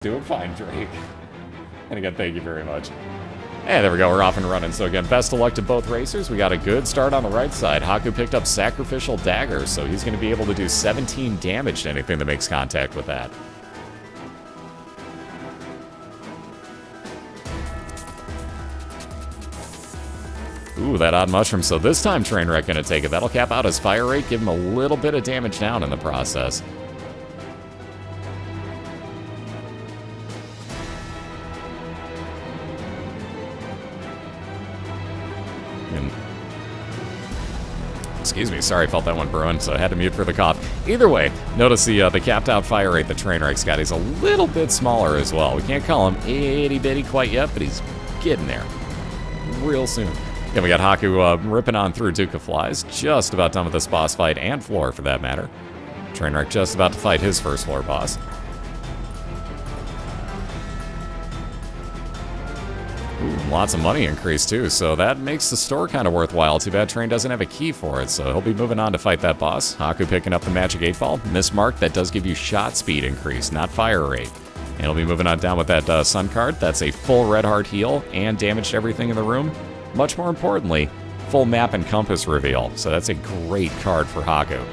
Doing fine, Drake. And again, thank you very much. And there we go, we're off and running. So again, best of luck to both racers. We got a good start on the right side. Hakku picked up Sacrificial Dagger, so he's going to be able to do 17 damage to anything that makes contact with that. Ooh, that odd mushroom. So this time Trainwreck going to take it. That'll cap out his fire rate, give him a little bit of damage down in the process. Excuse me, sorry, felt that one brewing, so I had to mute for the cough. Either way, notice the capped out fire rate that Trainwreck's got. He's a little bit smaller as well. We can't call him itty-bitty quite yet, but he's getting there real soon. Then we got Hakku ripping on through Duke of Flies. Just about done with this boss fight, and floor for that matter. Trainwreck just about to fight his first floor boss. Ooh, lots of money increase too, so that makes the store kind of worthwhile. Too bad Train doesn't have a key for it, so he'll be moving on to fight that boss. Hakku picking up the Magic 8-Ball. Mismark, that does give you shot speed increase, not fire rate. And he'll be moving on down with that Sun card. That's a full red heart heal and damage to everything in the room. Much more importantly, full map and compass reveal, so that's a great card for Hakku.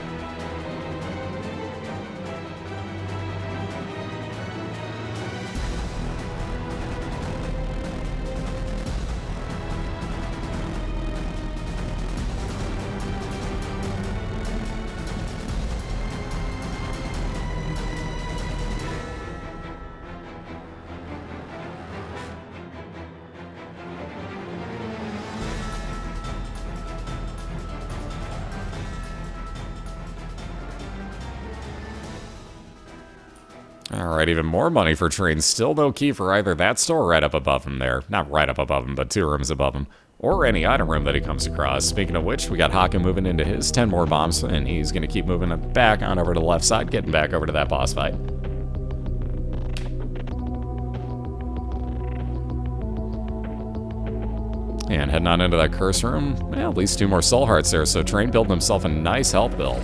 Alright, even more money for Train. Still no key for either that store right up above him there. Not right up above him, but 2 rooms above him. Or any item room that he comes across. Speaking of which, we got Hakku moving into his 10 more bombs, and he's going to keep moving back on over to the left side, getting back over to that boss fight. And heading on into that curse room, well, at least 2 more soul hearts there, so Train building himself a nice health build.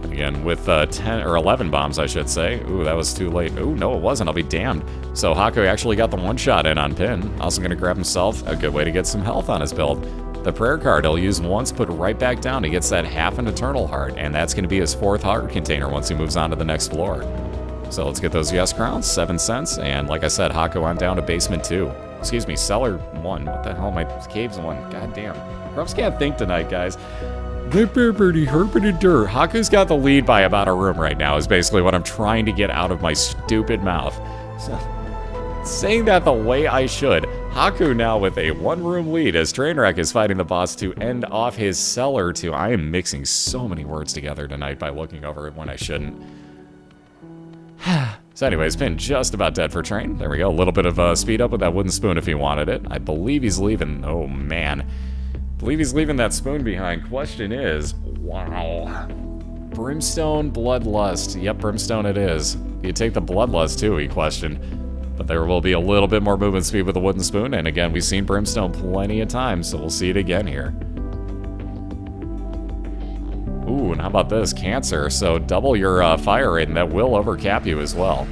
Again, with 10 or 11 bombs, I should say. Ooh, that was too late. Ooh, no, it wasn't. I'll be damned. So Hakku actually got the one-shot in on Pin. Also going to grab himself a good way to get some health on his build. The prayer card he'll use once, put right back down. He gets that half an eternal heart, and that's going to be his 4th heart container once he moves on to the next floor. So let's get those yes crowns, 7 cents, and like I said, Hakku on down to basement 2. Excuse me, cellar 1. What the hell? My caves 1. God damn. Grubs can't think tonight, guys. Hakku's got the lead by about a room right now, is basically what I'm trying to get out of my stupid mouth. So, saying that the way I should, Hakku now with a 1-room lead as Trainwreck is fighting the boss to end off his cellar 2. I am mixing so many words together tonight by looking over it when I shouldn't. So anyways, Pin just about dead for Train. There we go, a little bit of speed up with that wooden spoon if he wanted it. I believe he's leaving. Oh man. I believe he's leaving that spoon behind. Question is, wow. Brimstone, Bloodlust. Yep, Brimstone it is. You take the Bloodlust too, he questioned. But there will be a little bit more movement speed with the wooden spoon, and again, we've seen Brimstone plenty of times, so we'll see it again here. Ooh, and how about this? Cancer, so double your fire rate, and that will overcap you as well.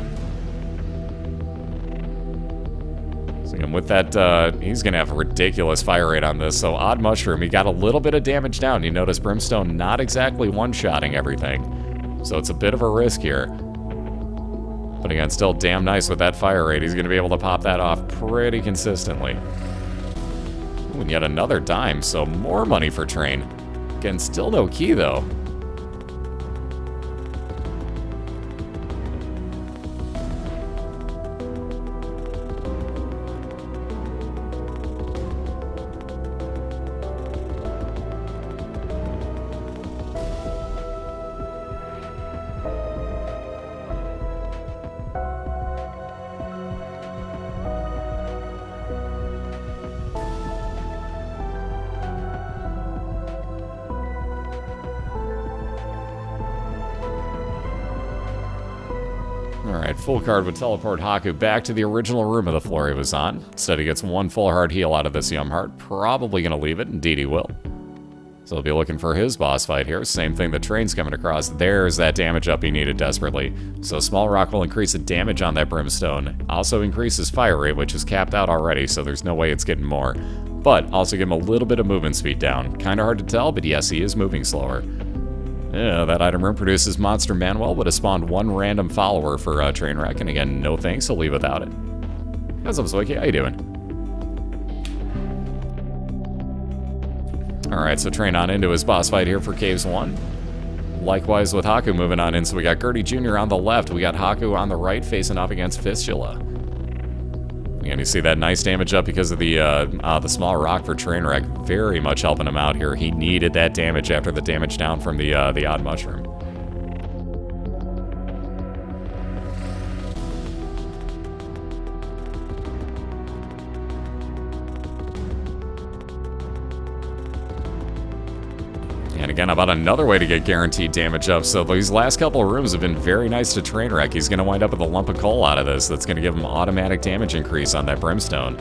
And with that, he's going to have a ridiculous fire rate on this. So Odd Mushroom, he got a little bit of damage down. You notice Brimstone not exactly one-shotting everything. So it's a bit of a risk here. But again, still damn nice with that fire rate. He's going to be able to pop that off pretty consistently. Ooh, and yet another dime, so more money for Train. Again, still no key, though. Alright, full card would teleport Hakku back to the original room of the floor he was on. Instead he gets 1 full hard heal out of this Yum Heart. Probably going to leave it, indeed he will. So he'll be looking for his boss fight here. Same thing, the train's coming across. There's that damage up he needed desperately. So small rock will increase the damage on that brimstone. Also increases fire rate, which is capped out already, so there's no way it's getting more. But also give him a little bit of movement speed down. Kinda hard to tell, but yes, he is moving slower. Yeah, that item room produces Monster Manuel, but has spawned one random follower for Trainwreck, and again, no thanks, he'll leave without it. What's up, Zwicky? How you doing? Alright, so train on into his boss fight here for Caves 1. Likewise with Hakku moving on in, so we got Gertie Jr. on the left, we got Hakku on the right facing off against Fistula. Again, you see that nice damage up because of the small rock for Trainwreck, very much helping him out here. He needed that damage after the damage down from the odd mushroom. And again, about another way to get guaranteed damage up. So these last couple of rooms have been very nice to Trainwreck. He's going to wind up with a lump of coal out of this. That's going to give him automatic damage increase on that brimstone.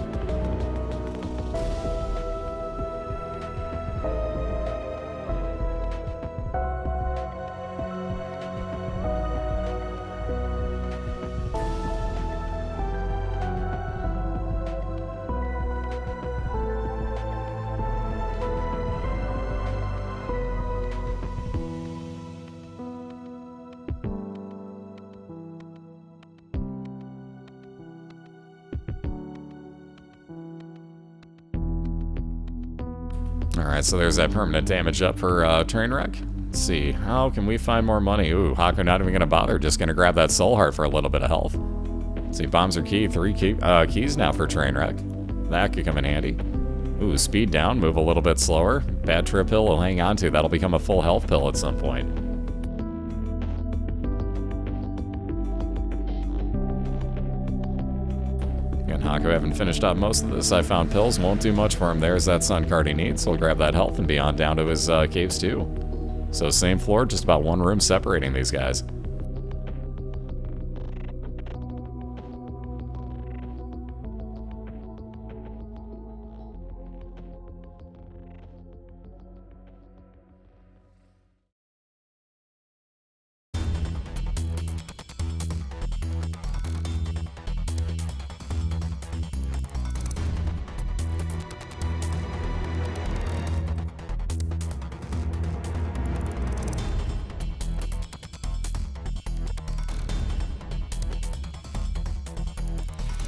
Alright, so there's that permanent damage up for Trainwreck. Let's see, how can we find more money? Ooh, Hakku not even going to bother, just going to grab that soul heart for a little bit of health. Let's see, bombs are key, 3 keys now for Trainwreck. That could come in handy. Ooh, speed down, move a little bit slower. Bad trip pill will hang on to, that'll become a full health pill at some point. Again, Hakku having finished up most of this. I found pills, won't do much for him. There's that sun card he needs, so we'll grab that health and be on down to his caves too. So same floor, just about one room separating these guys.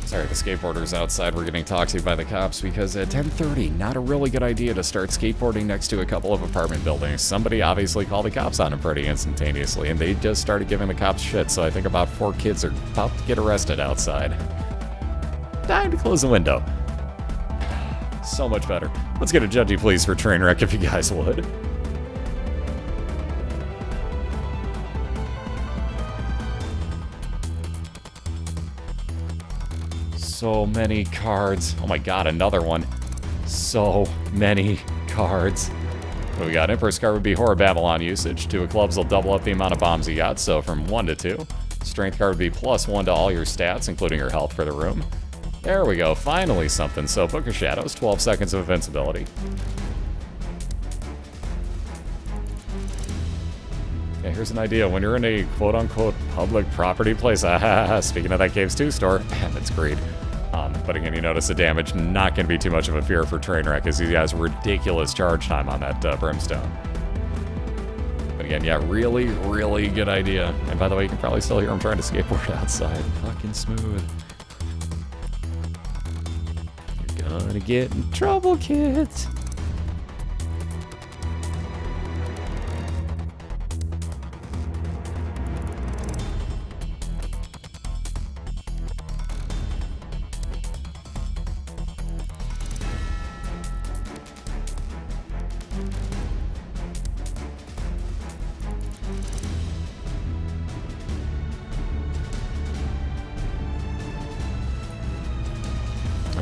Sorry, the skateboarders outside were getting talked to by the cops because at 10:30, not a really good idea to start skateboarding next to a couple of apartment buildings. Somebody obviously called the cops on him pretty instantaneously, and they just started giving the cops shit, so I think about 4 kids are about to get arrested outside. Time to close the window. So much better. Let's get a judgy please for Trainwreck if you guys would. So many cards. Oh my god, another one. So many cards. What we got? Emperor's card would be Horror Babylon usage. 2 of clubs will double up the amount of bombs you got, so from 1 to 2. Strength card would be +1 to all your stats, including your health for the room. There we go, finally something. So Book of Shadows, 12 seconds of invincibility. Yeah, here's an idea. When you're in a quote-unquote public property place, speaking of that Caves 2 store, it's greed. But again, you notice the damage, not going to be too much of a fear for Trainwreck, as he has ridiculous charge time on that brimstone. But again, yeah, really, really good idea. And by the way, you can probably still hear him trying to skateboard outside. Fucking smooth. You're gonna get in trouble, kids.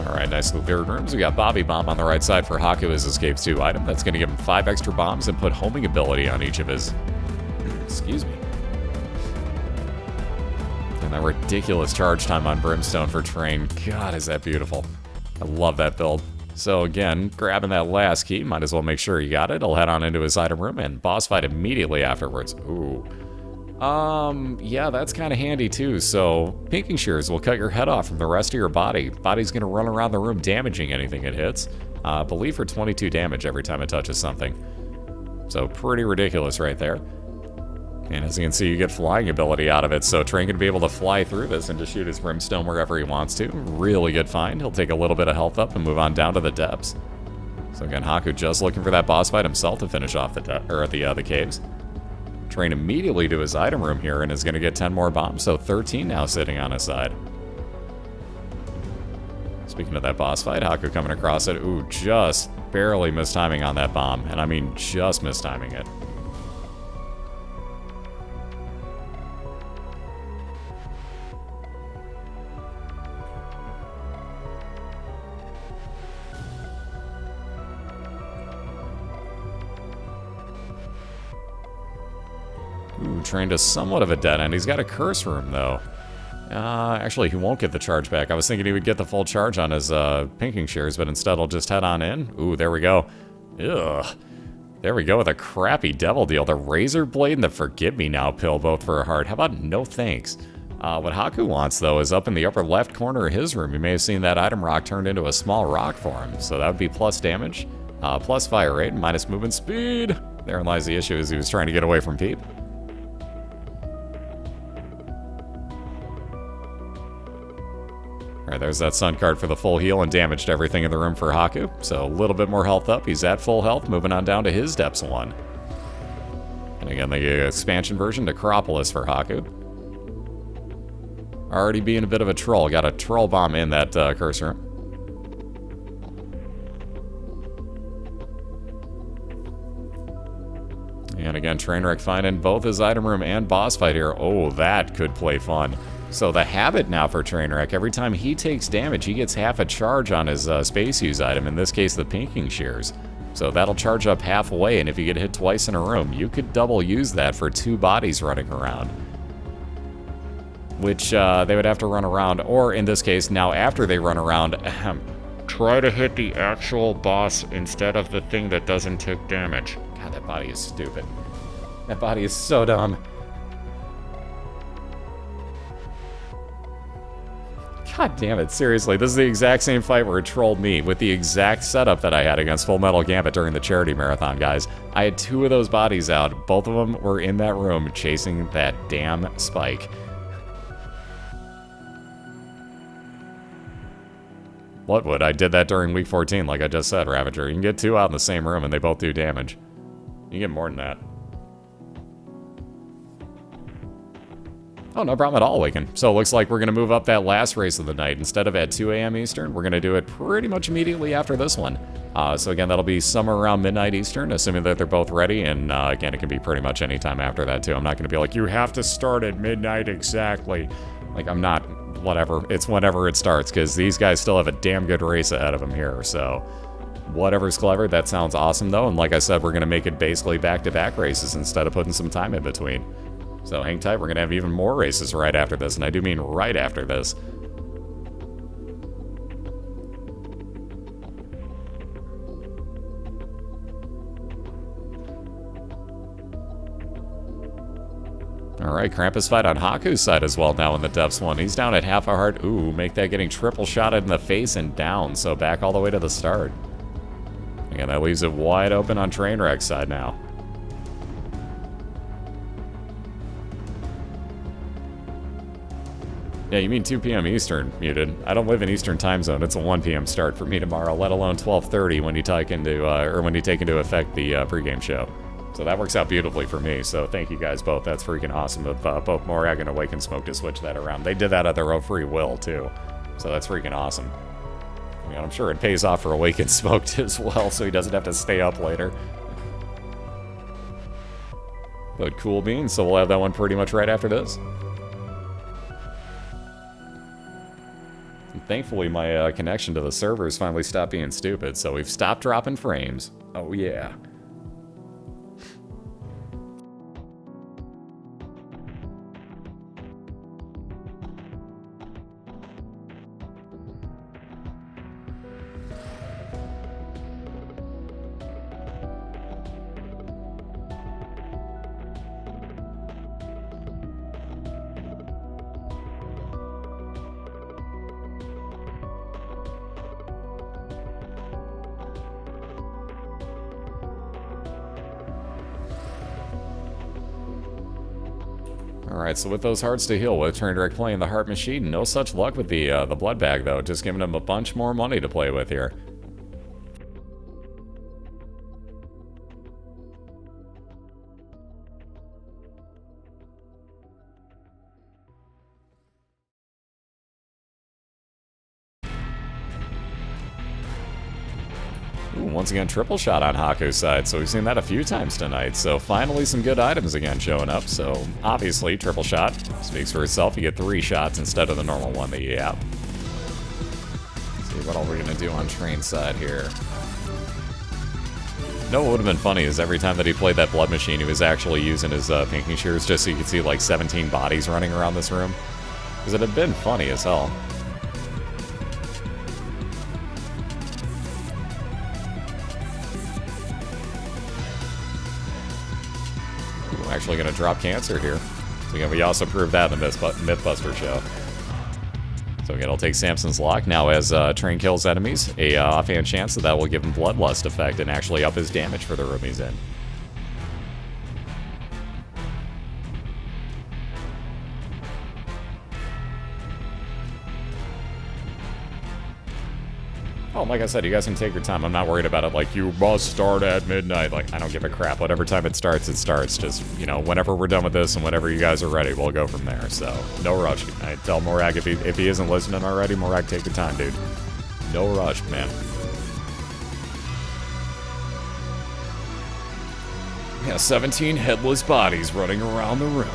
Alright, nice little third rooms. We got Bobby Bomb on the right side for Hakku as his Caves 2 item. That's going to give him 5 extra bombs and put homing ability on each of his... Excuse me. And that ridiculous charge time on Brimstone for Train. God, is that beautiful. I love that build. So again, grabbing that last key, might as well make sure he got it. He'll head on into his item room and boss fight immediately afterwards. Ooh. Yeah, that's kind of handy too. So, pinking shears will cut your head off from the rest of your body. Body's gonna run around the room damaging anything it hits. I believe for 22 damage every time it touches something. So, pretty ridiculous right there. And as you can see, you get flying ability out of it, so Train can be able to fly through this and just shoot his brimstone wherever he wants to. Really good find. He'll take a little bit of health up and move on down to the depths. So again, Hakku just looking for that boss fight himself to finish off the caves. Train immediately to his item room here and is going to get 10 more bombs, so 13 now sitting on his side. Speaking of that boss fight, Hakku coming across it. Ooh, just barely mistiming on that bomb, and I mean just mistiming it. Ooh, Train to somewhat of a dead end. He's got a curse room, though. Actually, he won't get the charge back. I was thinking he would get the full charge on his pinking shears, but instead he'll just head on in. Ooh, there we go. Ugh. There we go with a crappy devil deal. The Razor Blade and the Forgive Me Now pill, both for a heart. How about no thanks? What Hakku wants, though, is up in the upper left corner of his room. You may have seen that item rock turned into a small rock for him, so that would be plus damage, plus fire rate, minus movement speed. Therein lies the issue, is he was trying to get away from Peep. Alright, there's that sun card for the full heal and damage to everything in the room for Hakku. So a little bit more health up. He's at full health, moving on down to his depths 1. And again, the expansion version, Necropolis for Hakku. Already being a bit of a troll. Got a troll bomb in that curse room. And again, Trainwreck finding both his item room and boss fight here. Oh, that could play fun. So the habit now for Trainwreck, every time he takes damage, he gets half a charge on his space use item, in this case the pinking shears. So that'll charge up halfway, and if you get hit twice in a room, you could double use that for 2 bodies running around. Which they would have to run around, or in this case, now after they run around, try to hit the actual boss instead of the thing that doesn't take damage. God, that body is stupid. That body is so dumb. God damn it, seriously, this is the exact same fight where it trolled me with the exact setup that I had against Full Metal Gambit during the charity marathon, guys. I had 2 of those bodies out. Both of them were in that room chasing that damn spike. Bloodwood, I did that during week 14, like I just said, Ravager. You can get 2 out in the same room and they both do damage. You can get more than that. Oh, no problem at all, Awaken. So it looks like we're going to move up that last race of the night. Instead of at 2 a.m. Eastern, we're going to do it pretty much immediately after this one. So again, that'll be somewhere around midnight Eastern, assuming that they're both ready. And again, it can be pretty much any time after that, too. I'm not going to be like, you have to start at midnight exactly. Like, I'm not, whatever. It's whenever it starts, because these guys still have a damn good race ahead of them here. So whatever's clever, that sounds awesome, though. And like I said, we're going to make it basically back-to-back races instead of putting some time in between. So hang tight, we're going to have even more races right after this, and I do mean right after this. Alright, Krampus fight on Hakku's side as well now in the depths 1. He's down at half a heart. Ooh, make that getting triple shotted in the face and down, so back all the way to the start. Again, that leaves it wide open on Trainwreck's side now. Yeah, you mean 2 p.m. Eastern, Muted. I don't live in Eastern time zone. It's a 1 p.m. start for me tomorrow, let alone 12:30 when you take into effect the pregame show. So that works out beautifully for me. So thank you guys both. That's freaking awesome of both Morag and Awaken Smoke to switch that around. They did that at their own free will too. So that's freaking awesome. I mean, I'm sure it pays off for Awaken Smoke as well, so he doesn't have to stay up later. But cool beans. So we'll have that one pretty much right after this. Thankfully, my connection to the servers finally stopped being stupid, so we've stopped dropping frames. Oh, yeah. Alright, so with those hearts to heal with, Trainwreck playing the heart machine. No such luck with the blood bag, though. Just giving him a bunch more money to play with here. Ooh, once again, triple shot on Hakku's side, so we've seen that a few times tonight. So finally some good items again showing up. So obviously, triple shot speaks for itself. You get 3 shots instead of the normal one that you have. Let's see what all we're going to do on Train's side here. No, what would have been funny is every time that he played that blood machine, he was actually using his pinking shears just so you could see like 17 bodies running around this room. Because it had been funny as hell. Actually going to drop cancer here. So again, we also proved that in the Mythbuster show. So again, it'll take Samson's Lock. Now as Train kills enemies, a offhand chance that will give him Bloodlust effect and actually up his damage for the room he's in. Oh, like I said, you guys can take your time. I'm not worried about it. Like, you must start at midnight. Like, I don't give a crap. Whatever time it starts, it starts. Just, you know, whenever we're done with this and whenever you guys are ready, we'll go from there. So, no rush. I tell Morag if he isn't listening already, Morag, take your time, dude. No rush, man. Yeah, 17 headless bodies running around the room.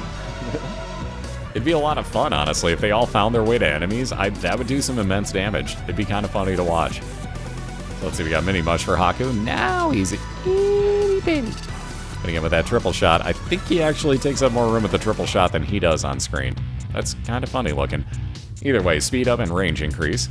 It'd be a lot of fun, honestly, if they all found their way to enemies. That would do some immense damage. It'd be kind of funny to watch. So let's see, we got Mini Mush for Hakku. Now he's a itty bitty. But again, with that triple shot, I think he actually takes up more room with the triple shot than he does on screen. That's kind of funny looking. Either way, speed up and range increase.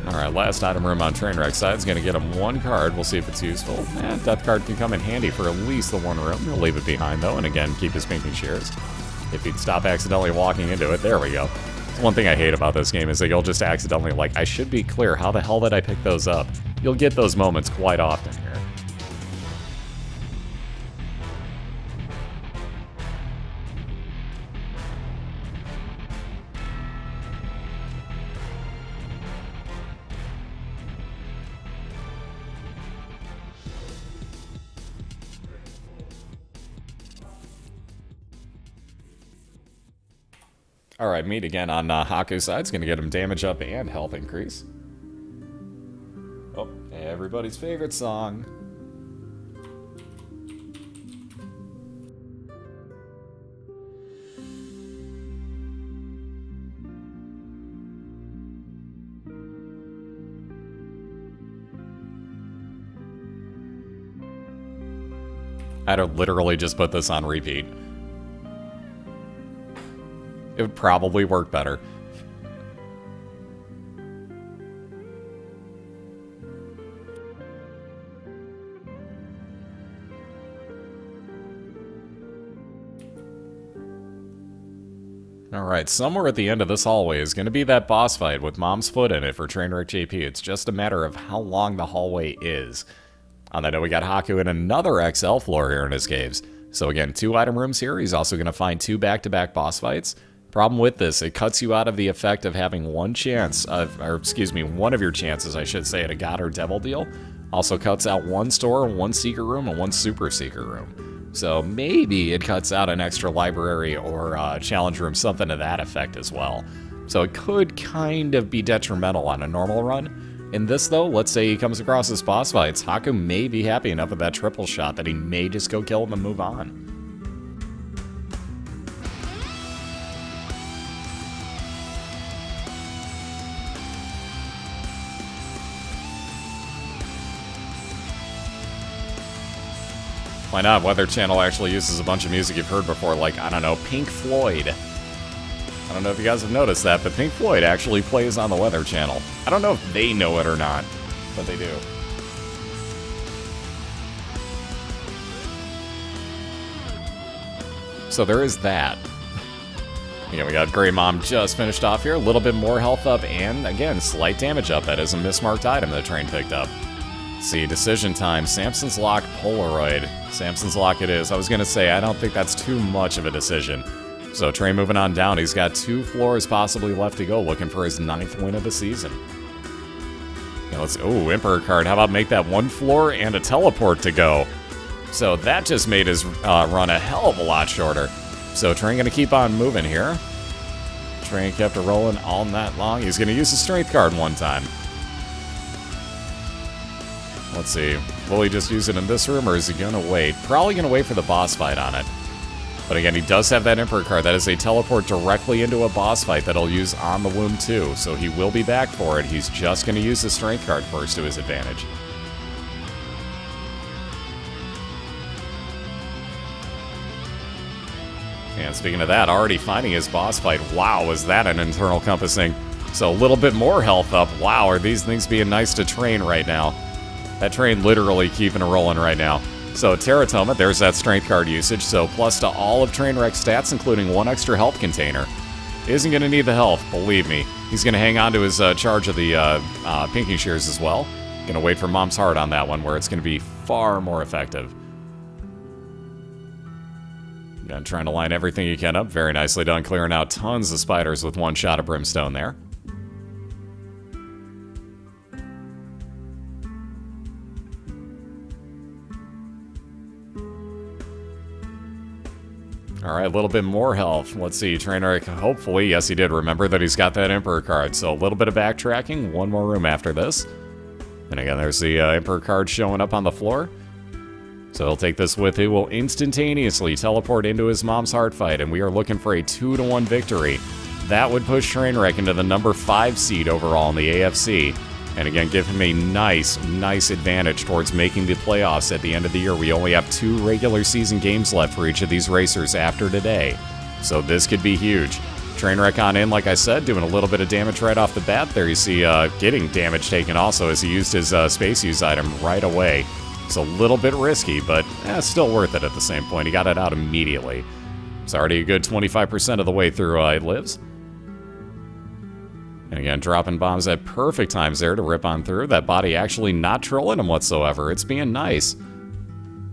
Alright, last item room on Trainwreck's side is going to get him 1 card. We'll see if it's useful. Death card can come in handy for at least the 1 room. He'll leave it behind, though, and again, keep his pinking shears. If he'd stop accidentally walking into it, there we go. That's one thing I hate about this game is that you'll just accidentally, like, I should be clear, how the hell did I pick those up? You'll get those moments quite often here. Alright, meet again on Hakku's side. It's going to get him damage up and health increase. Oh, everybody's favorite song. I'd literally just put this on repeat. It would probably work better. Alright, somewhere at the end of this hallway is going to be that boss fight with Mom's Foot in it for TrainwreckJP. It's just a matter of how long the hallway is. On that note, we got Hakku in another XL floor here in his caves. So again, 2 item rooms here. He's also going to find 2 back-to-back boss fights. Problem with this, it cuts you out of the effect of having one of your chances, I should say, at a God or Devil deal. Also cuts out 1 store, 1 Seeker room, and 1 Super Seeker room. So maybe it cuts out an extra library or challenge room, something to that effect as well. So it could kind of be detrimental on a normal run. In this though, let's say he comes across his boss fights, Hakku may be happy enough with that triple shot that he may just go kill him and move on. Why not? Weather Channel actually uses a bunch of music you've heard before, like, I don't know, Pink Floyd. I don't know if you guys have noticed that, but Pink Floyd actually plays on the Weather Channel. I don't know if they know it or not, but they do. So there is that. Yeah, we got Grey Mom just finished off here. A little bit more health up, and again, slight damage up. That is a mismarked item that Train picked up. Let's see, decision time. Samson's Lock Polaroid. Samson's Lock it is. I was going to say, I don't think that's too much of a decision. So Train moving on down. He's got 2 floors possibly left to go, looking for his 9th win of the season. Yeah, let's. Oh, Emperor card. How about make that 1 floor and a teleport to go? So that just made his run a hell of a lot shorter. So Train going to keep on moving here. Train kept it rolling all night long. He's going to use the strength card one time. Let's see. Will he just use it in this room, or is he going to wait? Probably going to wait for the boss fight on it. But again, he does have that Emperor card. That is a teleport directly into a boss fight that he'll use on the womb too. So he will be back for it. He's just going to use the strength card first to his advantage. And speaking of that, already finding his boss fight. Wow, was that an internal compassing? So a little bit more health up. Wow, are these things being nice to Train right now? That Train literally keeping it rolling right now. So Teratoma, there's that strength card usage. So plus to all of Trainwreck's stats, including 1 extra health container. Isn't going to need the health, believe me. He's going to hang on to his charge of the Pinking Shears as well. Going to wait for Mom's Heart on that one, where it's going to be far more effective. Again, trying to line everything you can up. Very nicely done, clearing out tons of spiders with 1 shot of Brimstone there. Alright, a little bit more health. Let's see, Trainwreck, hopefully, yes he did remember that he's got that Emperor card. So a little bit of backtracking, 1 more room after this. And again, there's the Emperor card showing up on the floor. So he'll take this with him. He will instantaneously teleport into his Mom's Heart fight, and we are looking for a 2-1 victory. That would push Trainwreck into the number 5 seed overall in the AFC. And again, give him a nice advantage towards making the playoffs at the end of the year. We only have 2 regular season games left for each of these racers after today. So this could be huge. Trainwreck on in, like I said, doing a little bit of damage right off the bat. There you see getting damage taken also as he used his space use item right away. It's a little bit risky, but still worth it at the same point. He got it out immediately. It's already a good 25% of the way through it lives. And again, dropping bombs at perfect times there to rip on through. That body actually not trolling him whatsoever. It's being nice.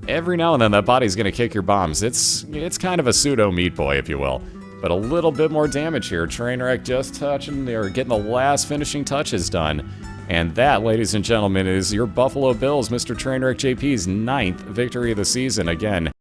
Every now and then that body's going to kick your bombs. It's kind of a pseudo Meat Boy, if you will. But a little bit more damage here. Trainwreck just touching or getting the last finishing touches done. And that, ladies and gentlemen, is your Buffalo Bills, Mr. TrainwreckJP's 9th victory of the season. Again,